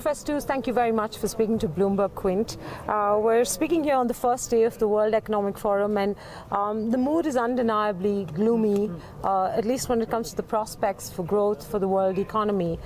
Professor Tooze, thank you very much for speaking to Bloomberg Quint. We're speaking here on the first day of the World Economic Forum, and the mood is undeniably gloomy, at least when it comes to the prospects for growth for the world economy.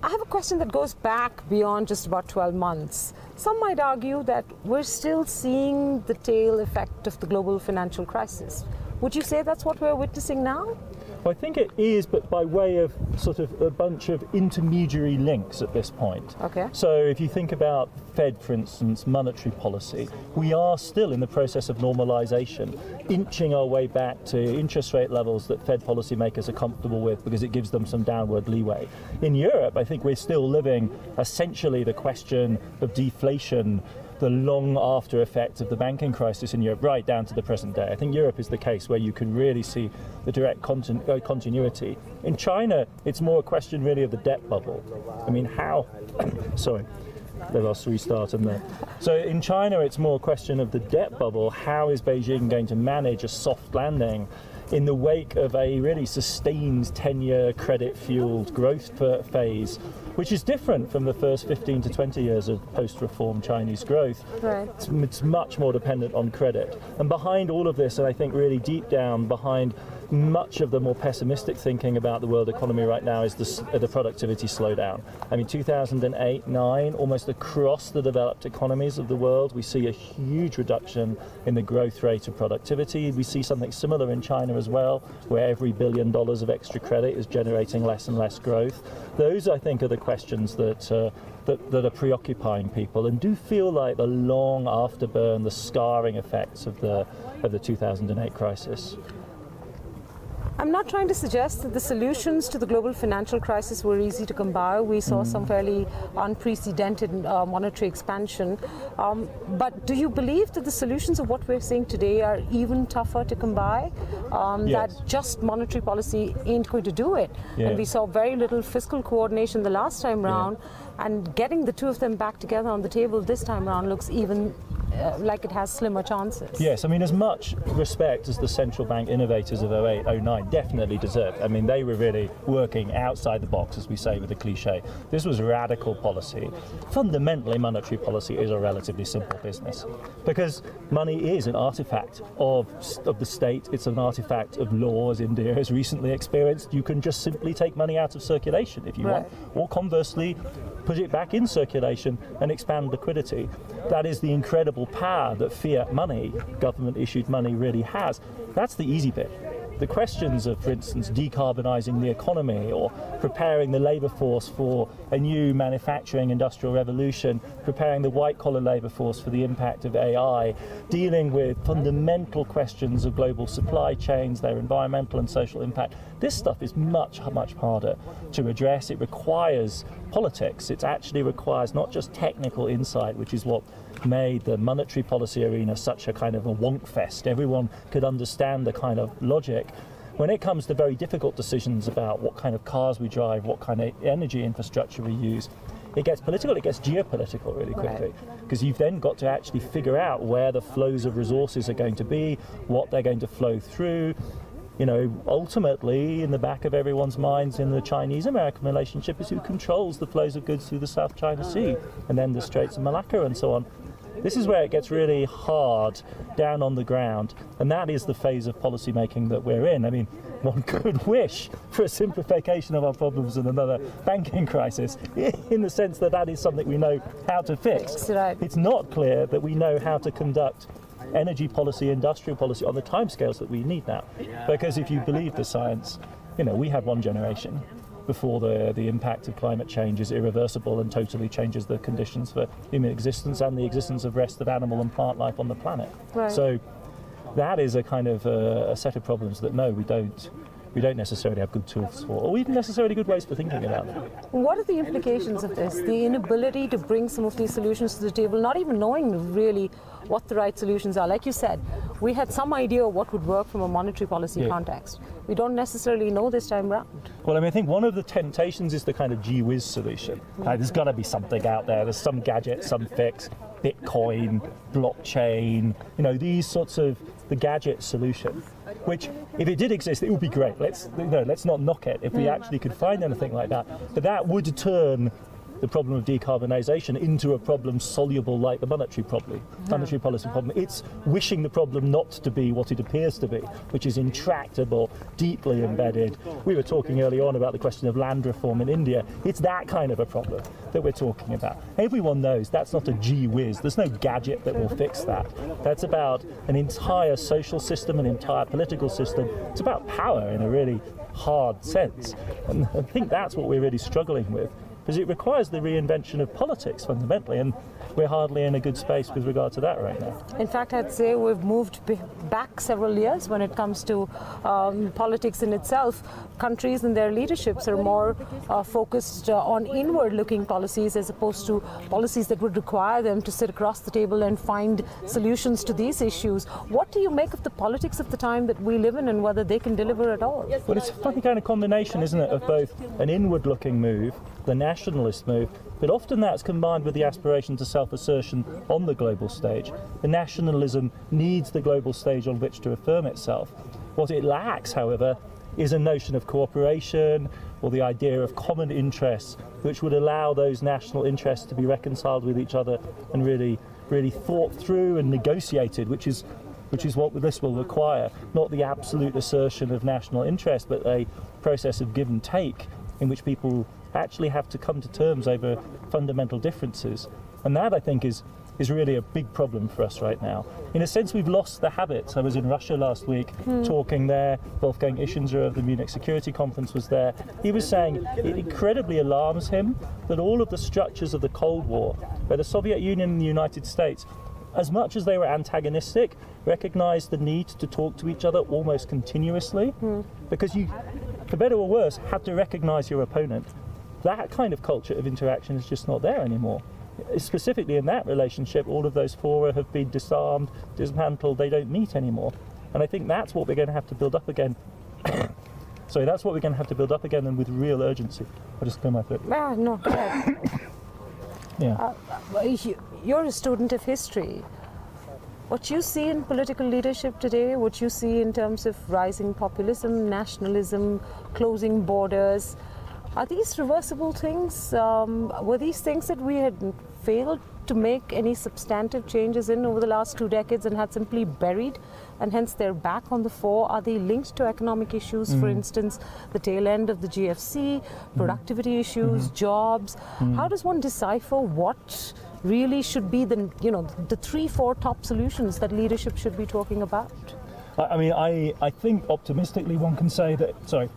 I have a question that goes back beyond just about 12 months. Some might argue that we're still seeing the tail effect of the global financial crisis. Would you say that's what we're witnessing now? Well, I think it is, but by way of sort of a bunch of intermediary links at this point. Okay. So if you think about Fed, for instance, monetary policy, we are still in the process of normalization, inching our way back to interest rate levels that Fed policymakers are comfortable with because it gives them some downward leeway. In Europe, I think we're still living essentially the question of deflation, the long after effects of the banking crisis in Europe, right down to the present day. I think Europe is the case where you can really see the direct continuity. In China, it's more a question really of the debt bubble. I mean, how, sorry, they lost restart in there. So in China, it's more a question of the debt bubble. How is Beijing going to manage a soft landing in the wake of a really sustained 10-year credit-fueled growth phase, which is different from the first 15 to 20 years of post-reform Chinese growth. Right. It's much more dependent on credit. And behind all of this, and I think really deep down behind much of the more pessimistic thinking about the world economy right now is the productivity slowdown. I mean, 2008-9, almost across the developed economies of the world, we see a huge reduction in the growth rate of productivity. We see something similar in China as well, where every $1 billion of extra credit is generating less and less growth. Those, I think, are the questions that are preoccupying people and do feel like the long afterburn, the scarring effects of the 2008 crisis. I'm not trying to suggest that the solutions to the global financial crisis were easy to come by. We saw some fairly unprecedented monetary expansion. But do you believe that the solutions of what we're seeing today are even tougher to come by? Yes. That just monetary policy ain't going to do it. Yeah. And we saw very little fiscal coordination the last time round. Yeah. And getting the two of them back together on the table this time round looks even like it has slimmer chances. Yes, I mean, as much respect as the central bank innovators of 08, 09 definitely deserved. I mean, they were really working outside the box, as we say with the cliche. This was radical policy. Fundamentally, monetary policy is a relatively simple business because money is an artifact of the state. It's an artifact of law, as India has recently experienced. You can just simply take money out of circulation if you want, or conversely, put it back in circulation and expand liquidity. That is the incredible power that fiat money, government-issued money, really has. That's the easy bit. The questions of, for instance, decarbonising the economy or preparing the labour force for a new manufacturing industrial revolution, preparing the white-collar labour force for the impact of AI, dealing with fundamental questions of global supply chains, their environmental and social impact. This stuff is much, much harder to address. It requires politics. It actually requires not just technical insight, which is what made the monetary policy arena such a kind of a wonk fest. Everyone could understand the kind of logic. When it comes to very difficult decisions about what kind of cars we drive, what kind of energy infrastructure we use, it gets political, it gets geopolitical really quickly, because you've then got to actually figure out where the flows of resources are going to be, what they're going to flow through. You know, ultimately, in the back of everyone's minds in the Chinese-American relationship is who controls the flows of goods through the South China Sea and then the Straits of Malacca and so on. This is where it gets really hard down on the ground, and that is the phase of policy making that we're in. I mean, one could wish for a simplification of our problems and another banking crisis, in the sense that that is something we know how to fix. Right. It's not clear that we know how to conduct energy policy, industrial policy on the timescales that we need now. Because if you believe the science, you know, we have one generation before the impact of climate change is irreversible and totally changes the conditions for human existence and the existence of rest of animal and plant life on the planet. Right. So that is a kind of a set of problems that no, we don't necessarily have good tools for, or even necessarily good ways for thinking about them. What are the implications of this? The inability to bring some of these solutions to the table, not even knowing really what the right solutions are. Like you said, we had some idea of what would work from a monetary policy context. We don't necessarily know this time around. Well, I mean, I think one of the temptations is the kind of gee whiz solution. There's got to be something out there. There's some gadget, some fix, Bitcoin, blockchain, you know, these sorts of the gadget solution, which if it did exist, it would be great. Let's not knock it if we actually could find anything like that. But that would turn the problem of decarbonisation into a problem soluble like the monetary policy problem. It's wishing the problem not to be what it appears to be, which is intractable, deeply embedded. We were talking early on about the question of land reform in India. It's that kind of a problem that we're talking about. Everyone knows that's not a gee whiz. There's no gadget that will fix that. That's about an entire social system, an entire political system. It's about power in a really hard sense. And I think that's what we're really struggling with, because it requires the reinvention of politics fundamentally, and we're hardly in a good space with regard to that right now. In fact, I'd say we've moved back several years when it comes to politics in itself. Countries and their leaderships are more focused on inward-looking policies as opposed to policies that would require them to sit across the table and find solutions to these issues. What do you make of the politics of the time that we live in, and whether they can deliver at all? Well, it's a funny kind of combination, isn't it, of both an inward-looking move, the nationalist move, but often that's combined with the aspiration to self-assertion on the global stage. The nationalism needs the global stage on which to affirm itself. What it lacks, however, is a notion of cooperation or the idea of common interests which would allow those national interests to be reconciled with each other and really thought through and negotiated, which is what this will require. Not the absolute assertion of national interest, but a process of give and take in which people actually have to come to terms over fundamental differences. And that, I think, is really a big problem for us right now. In a sense, we've lost the habits. I was in Russia last week talking there. Wolfgang Ischinger of the Munich Security Conference was there. He was saying it incredibly alarms him that all of the structures of the Cold War, where the Soviet Union and the United States, as much as they were antagonistic, recognized the need to talk to each other almost continuously, because you, for better or worse, had to recognize your opponent. That kind of culture of interaction is just not there anymore. Specifically in that relationship, all of those fora have been disarmed, dismantled, they don't meet anymore. And I think that's what we're going to have to build up again. Sorry, that's what we're going to have to build up again, and with real urgency. I'll just clear my throat. No, go ahead. Yeah. You're a student of history. What you see in political leadership today, what you see in terms of rising populism, nationalism, closing borders, are these reversible things? Were these things that we had failed to make any substantive changes in over the last 2 decades and had simply buried, and hence they're back on the fore? Are they linked to economic issues, for instance, the tail end of the GFC, productivity issues, jobs? How does one decipher what really should be the 3-4 top solutions that leadership should be talking about? I mean, I think optimistically one can say that, sorry.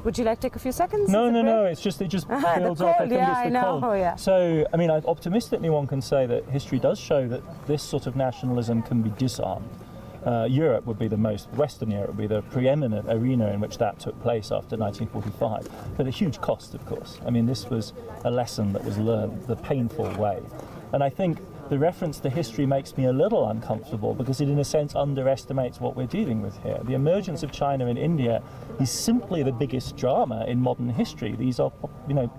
Would you like to take a few seconds? No, it just builds up. I think it's the cold. Oh, yeah. So, I mean, optimistically one can say that history does show that this sort of nationalism can be disarmed. Europe would be Western Europe would be the preeminent arena in which that took place after 1945, but at a huge cost, of course. I mean, this was a lesson that was learned the painful way. And I think the reference to history makes me a little uncomfortable because it, in a sense, underestimates what we're dealing with here. The emergence of China and India is simply the biggest drama in modern history. These are,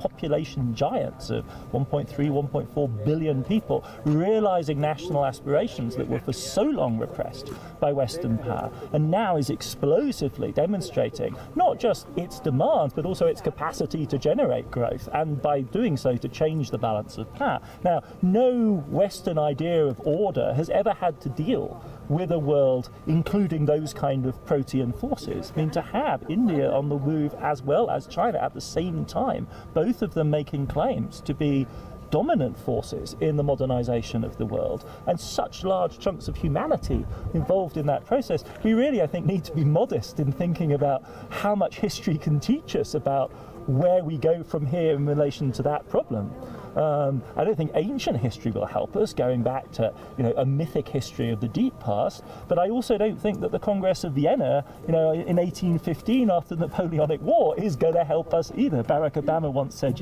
population giants of 1.3, 1.4 billion people realizing national aspirations that were for so long repressed by Western power, and now is explosively demonstrating not just its demands, but also its capacity to generate growth, and by doing so to change the balance of power. Now, no Western idea of order has ever had to deal with a world including those kind of protean forces. I mean, to have India on the move as well as China at the same time, both of them making claims to be dominant forces in the modernization of the world, and such large chunks of humanity involved in that process, we really, I think, need to be modest in thinking about how much history can teach us about where we go from here in relation to that problem. I don't think ancient history will help us, going back to a mythic history of the deep past, but I also don't think that the Congress of Vienna in 1815 after the Napoleonic War is going to help us either. Barack Obama once said,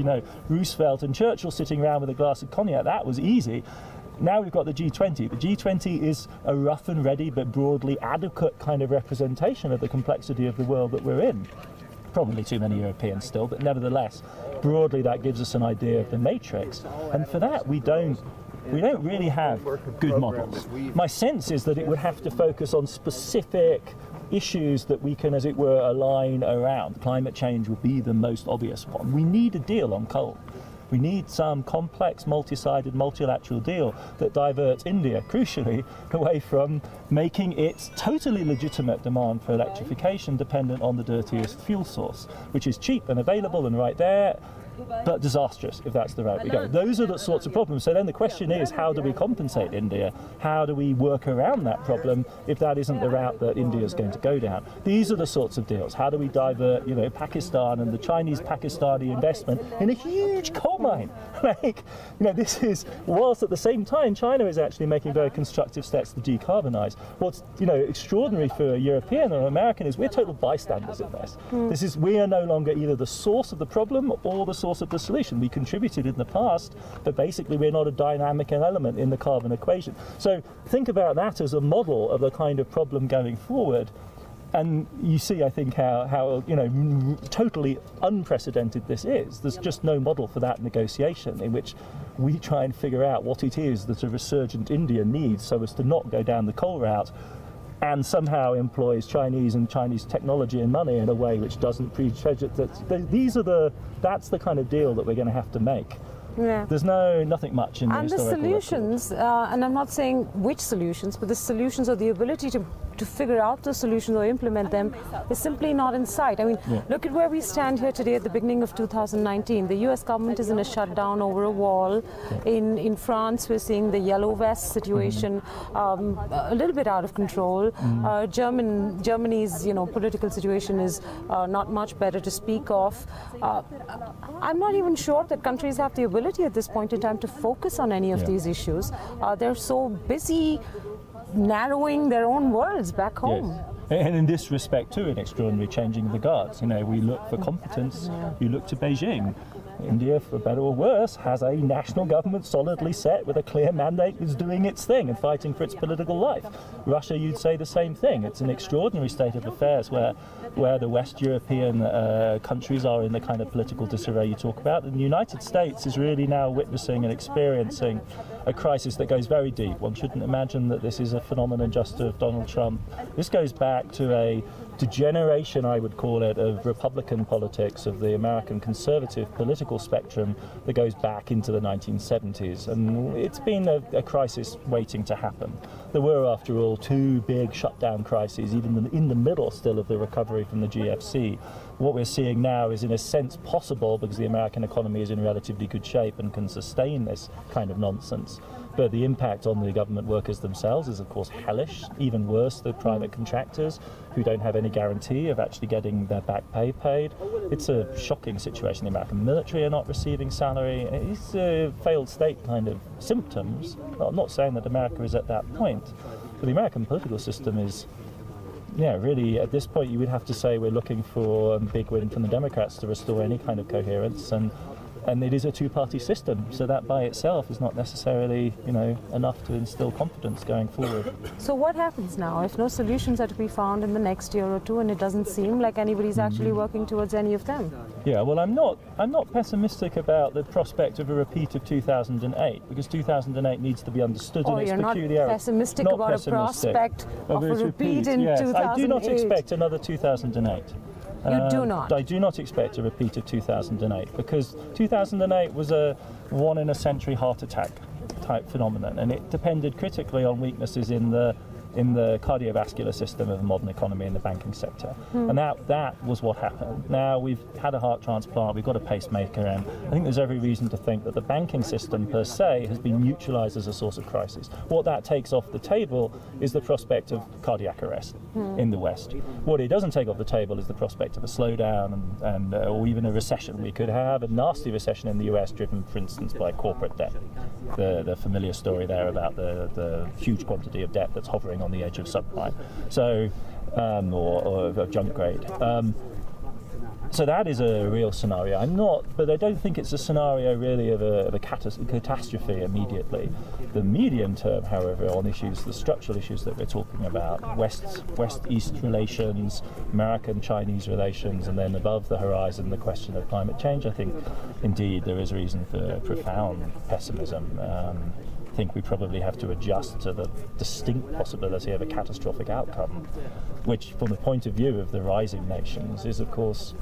Roosevelt and Churchill sitting around with a glass of cognac, that was easy. Now we've got the G20. The G20 is a rough and ready but broadly adequate kind of representation of the complexity of the world that we're in. Probably too many Europeans still, but nevertheless, broadly that gives us an idea of the matrix. And for that, we don't really have good models. My sense is that it would have to focus on specific issues that we can, as it were, align around. Climate change will be the most obvious one. We need a deal on coal. We need some complex, multi-sided, multilateral deal that diverts India, crucially, away from making its totally legitimate demand for electrification dependent on the dirtiest fuel source, which is cheap and available and right there, but disastrous if that's the route we go. Those are the sorts of problems. So then the question is, how do we compensate India? How do we work around that problem if that isn't the route that India is going to go down? These are the sorts of deals. How do we divert, Pakistan and the Chinese-Pakistani investment in a huge coal mine? This is, whilst at the same time China is actually making very constructive steps to decarbonize. What's, extraordinary for a European or American is we're total bystanders in this. We are no longer either the source of the problem or the source of the solution. We contributed in the past, but basically we're not a dynamic element in the carbon equation. So think about that as a model of the kind of problem going forward. And you see, I think, how totally unprecedented this is. There's just no model for that negotiation in which we try and figure out what it is that a resurgent India needs so as to not go down the coal route, and somehow employs Chinese and Chinese technology and money in a way which doesn't prejudge that. That's the kind of deal that we're going to have to make. Yeah. There's nothing much in the historical solutions, and I'm not saying which solutions, but the solutions or the ability to figure out the solutions or implement them is simply not in sight. I mean, look at where we stand here today at the beginning of 2019. The US government is in a shutdown over a wall. In France, we're seeing the yellow vest situation a little bit out of control. Germany's political situation is not much better to speak of. I'm not even sure that countries have the ability at this point in time to focus on any of these issues. They're so busy narrowing their own worlds back home. Yes. And in this respect too, an extraordinary changing of the guards. We look for competence, you look to Beijing. India, for better or worse, has a national government solidly set with a clear mandate that's doing its thing and fighting for its political life. Russia, you'd say the same thing. It's an extraordinary state of affairs where the West European countries are in the kind of political disarray you talk about. And the United States is really now witnessing and experiencing a crisis that goes very deep. One shouldn't imagine that this is a phenomenon just of Donald Trump. This goes back to a degeneration, I would call it, of Republican politics, of the American conservative political spectrum that goes back into the 1970s. And it's been a crisis waiting to happen. There were, after all, two big shutdown crises, even in the middle still of the recovery from the GFC. What we're seeing now is, in a sense, possible because the American economy is in relatively good shape and can sustain this kind of nonsense. But the impact on the government workers themselves is, of course, hellish. Even worse, the private contractors who don't have any guarantee of actually getting their back pay paid. It's a shocking situation. The American military are not receiving salary. It's a failed state kind of symptoms. I'm not saying that America is at that point, but the American political system is, really, at this point, you would have to say we're looking for a big win from the Democrats to restore any kind of coherence. And it is a two-party system, so that by itself is not necessarily, enough to instill confidence going forward. So what happens now if no solutions are to be found in the next year or two, and it doesn't seem like anybody's actually working towards any of them? Yeah, well, I'm not pessimistic about the prospect of a repeat of 2008, because 2008 needs to be understood in its peculiarity. You're not pessimistic about a prospect of a repeat in 2008? I do not expect another 2008. You do not? I do not expect a repeat of 2008 because 2008 was a one-in-a-century heart attack type phenomenon, and it depended critically on weaknesses in the cardiovascular system of the modern economy and the banking sector. And that was what happened. Now we've had a heart transplant, we've got a pacemaker, and I think there's every reason to think that the banking system per se has been neutralized as a source of crisis. What that takes off the table is the prospect of cardiac arrest in the West. What it doesn't take off the table is the prospect of a slowdown and or even a recession. We could have a nasty recession in the US driven, for instance, by corporate debt. The familiar story there about the huge quantity of debt that's hovering on the edge of subprime, or of junk grade. So that is a real scenario. But I don't think it's a scenario really of a catastrophe immediately. The medium term, however, on issues, the structural issues that we're talking about, West-East relations, American-Chinese relations, and then above the horizon, the question of climate change, I think indeed there is reason for profound pessimism. think we probably have to adjust to the distinct possibility of a catastrophic outcome, which from the point of view of the rising nations is of course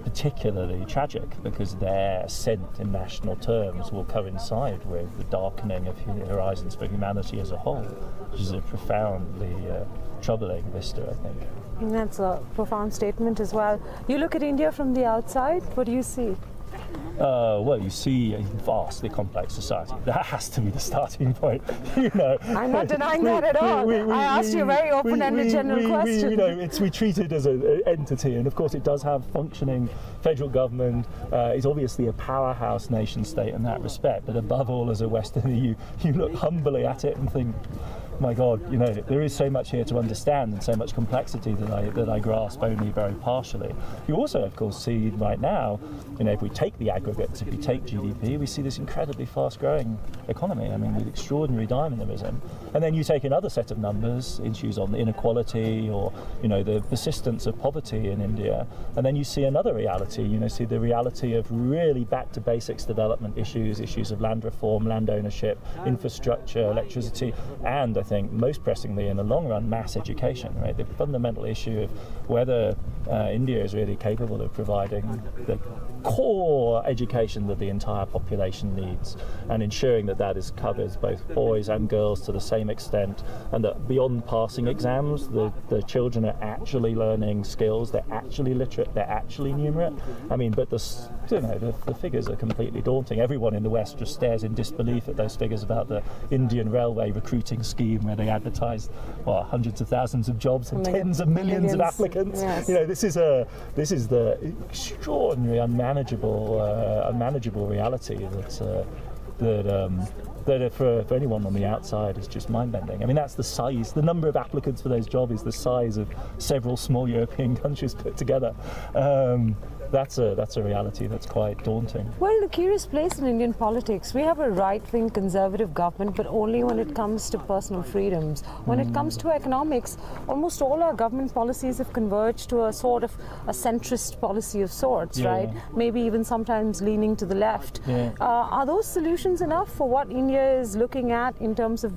particularly tragic, because their ascent in national terms will coincide with the darkening of horizons for humanity as a whole, which is a profoundly troubling vista, I think. And that's a profound statement as well. You look at India from the outside, what do you see? Well, you see a vastly complex society. That has to be the starting point. I'm not denying that at all. I asked you a very open-ended general question. We treat it as an entity, and of course it does have functioning federal government. It's obviously a powerhouse nation state in that respect, but above all, as a Westerner, you look humbly at it and think, my God, there is so much here to understand and so much complexity that I grasp only very partially. You also, of course, see right now, if we take the aggregates, if we take GDP, we see this incredibly fast-growing economy. I mean, with extraordinary dynamism. And then you take another set of numbers, issues on inequality or, the persistence of poverty in India, and then you see another reality. See the reality of really back-to-basics development issues of land reform, land ownership, infrastructure, electricity, and I think most pressingly in the long run, mass education, right? The fundamental issue of whether India is really capable of providing the core education that the entire population needs, and ensuring that is covered both boys and girls to the same extent, and that beyond passing exams, the children are actually learning skills, they're actually literate, they're actually numerate. I mean, but the figures are completely daunting. Everyone in the West just stares in disbelief at those figures about the Indian Railway recruiting scheme, where they advertised hundreds of thousands of jobs and tens of millions of applicants. Yes. This is the extraordinary unmanageable reality that for anyone on the outside is just mind-bending. I mean, that's the size. The number of applicants for those jobs is the size of several small European countries put together. That's a reality that's quite daunting. Well, the curious place in Indian politics, we have a right-wing conservative government, but only when it comes to personal freedoms. When it comes to economics, almost all our government policies have converged to a sort of a centrist policy of sorts, right? Maybe even sometimes leaning to the left. Are those solutions enough for what India is looking at in terms of,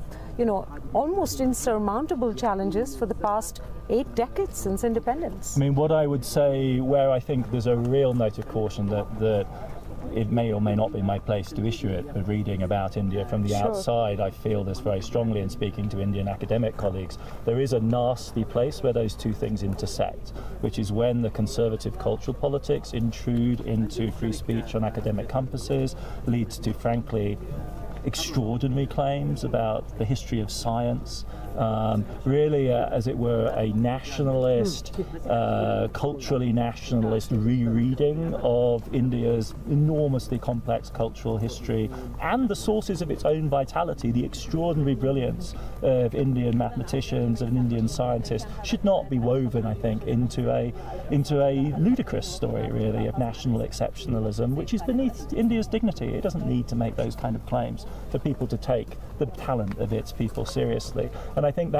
almost insurmountable challenges for the past 8 decades since independence? I mean, what I would say, where I think there's a real note of caution that it may or may not be my place to issue it, but reading about India from the outside, I feel this very strongly in speaking to Indian academic colleagues. There is a nasty place where those two things intersect, which is when the conservative cultural politics intrude into free speech on academic campuses, leads to, frankly, extraordinary claims about the history of science, really, as it were, a nationalist, culturally nationalist rereading of India's enormously complex cultural history and the sources of its own vitality. The extraordinary brilliance of Indian mathematicians and Indian scientists should not be woven, I think, into a ludicrous story, really, of national exceptionalism, which is beneath India's dignity. It doesn't need to make those kind of claims for people to take the talent of its people seriously. And I think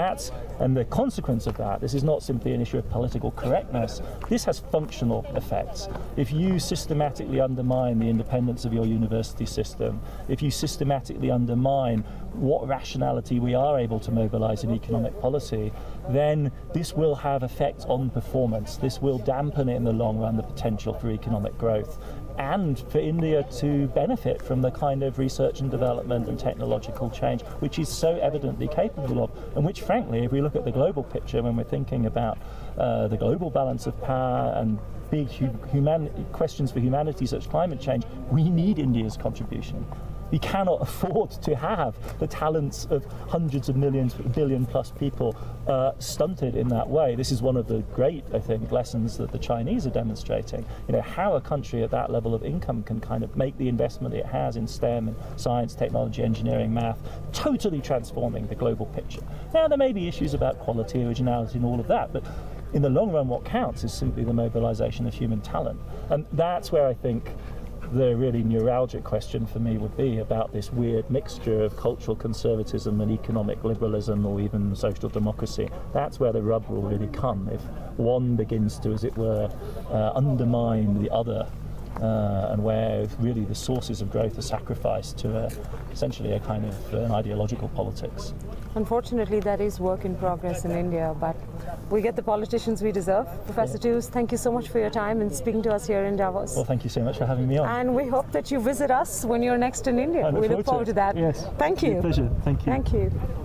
and the consequence of that, this is not simply an issue of political correctness, this has functional effects. If you systematically undermine the independence of your university system, if you systematically undermine what rationality we are able to mobilize in economic policy, then this will have effects on performance. This will dampen in the long run the potential for economic growth, and for India to benefit from the kind of research and development and technological change which is so evidently capable of, and which, frankly, if we look at the global picture when we're thinking about the global balance of power and big questions for humanity such as climate change, we need India's contribution. We cannot afford to have the talents of hundreds of millions, billion plus people stunted in that way. This is one of the great, I think, lessons that the Chinese are demonstrating. How a country at that level of income can kind of make the investment it has in STEM and science, technology, engineering, math, totally transforming the global picture. Now, there may be issues about quality, originality and all of that, but in the long run, what counts is simply the mobilization of human talent. And that's where I think the really neuralgic question for me would be about this weird mixture of cultural conservatism and economic liberalism, or even social democracy. That's where the rub will really come if one begins to, as it were, undermine the other and where really the sources of growth are sacrificed to essentially a kind of an ideological politics. Unfortunately, that is work in progress in India, but we get the politicians we deserve. Professor Tooze, thank you so much for your time and speaking to us here in Davos. Well, thank you so much for having me on. And we hope that you visit us when you're next in India. We look forward to that. Yes. Thank you. Pleasure. Thank you. Thank you.